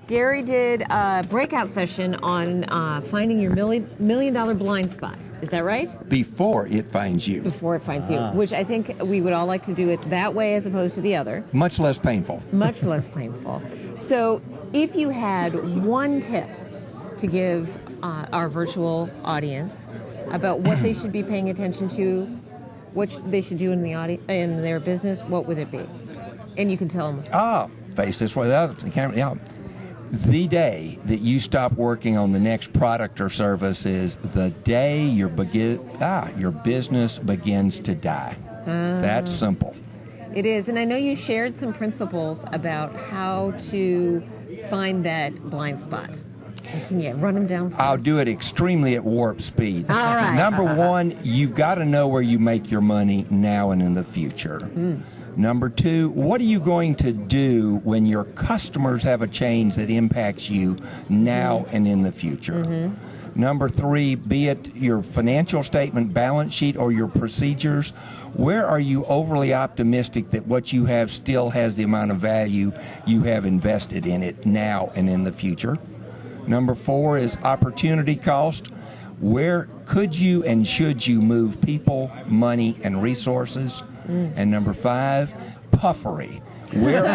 Gary did a breakout session on finding your million-dollar blind spot. Is that right? Before it finds you. Before it finds you, which I think we would all like to do it that way as opposed to the other. Much less painful. Much less painful. So if you had one tip to give our virtual audience about what they should be paying attention to, what they should do in their business, what would it be? And you can tell them. Face this way, the other. The day that you stop working on the next product or service is the day your business begins to die. That's simple. It is, and I know you shared some principles about how to find that blind spot. Can you run them down for I'll us? do it extremely at warp speed. All right. Number one, you've got to know where you make your money now and in the future. Number two, what are you going to do when your customers have a change that impacts you now and in the future? Number three, be it your financial statement, balance sheet, or your procedures, where are you overly optimistic that what you have still has the amount of value you have invested in it now and in the future? Number four is opportunity cost. Where could you and should you move people, money, and resources? And number five, puffery. Where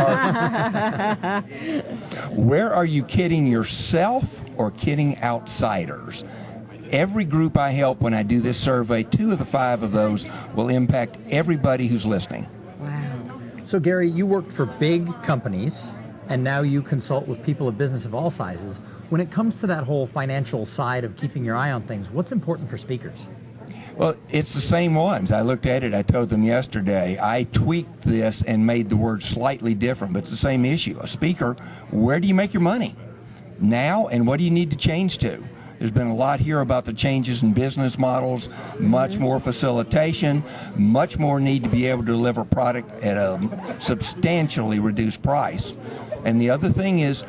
are you kidding yourself or kidding outsiders? Every group I help when I do this survey, 2 of the 5 of those will impact everybody who's listening. Wow. So Gary, you worked for big companies, and now you consult with people of business of all sizes. When it comes to that whole financial side of keeping your eye on things, what's important for speakers? Well, it's the same ones. I looked at it, I told them yesterday, I tweaked this and made the word slightly different, but it's the same issue. A speaker, where do you make your money now, and what do you need to change to? There's been a lot here about the changes in business models, much more facilitation, much more need to be able to deliver product at a substantially reduced price. And the other thing is,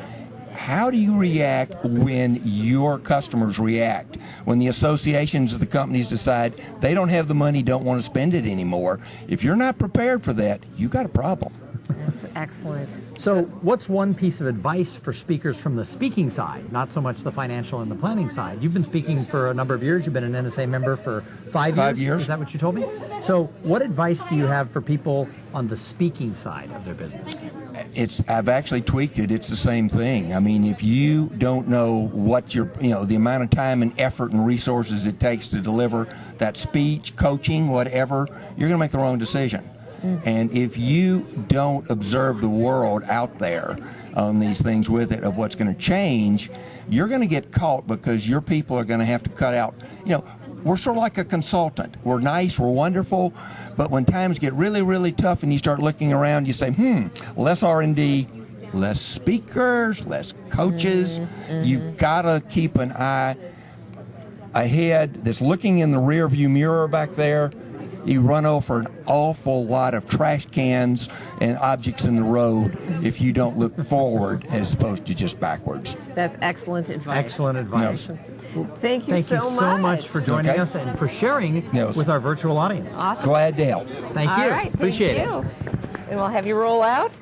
how do you react when your customers react? When the associations of the companies decide they don't have the money, don't want to spend it anymore. If you're not prepared for that, you got a problem. That's excellent. So what's one piece of advice for speakers from the speaking side, not so much the financial and the planning side? You've been speaking for a number of years. You've been an NSA member for 5 years. 5 years. Is that what you told me? So what advice do you have for people on the speaking side of their business? I've actually tweaked it. It's the same thing. I mean, if you don't know what the amount of time and effort and resources it takes to deliver that speech, coaching, whatever, you're going to make the wrong decision. And if you don't observe the world out there on these things with it of what's going to change, you're going to get caught because your people are going to have to cut out, we're sort of like a consultant. We're nice, we're wonderful, but when times get really, really tough and you start looking around, you say, less R&D, less speakers, less coaches. You've got to keep an eye ahead that's looking in the rear view mirror back there. You run over an awful lot of trash cans and objects in the road if you don't look forward as opposed to just backwards. That's excellent advice. Excellent advice. No. Thank you so much for joining us and for sharing with our virtual audience. Awesome. Glad to help. Thank you. All right, Appreciate thank it. you. And we'll have you roll out.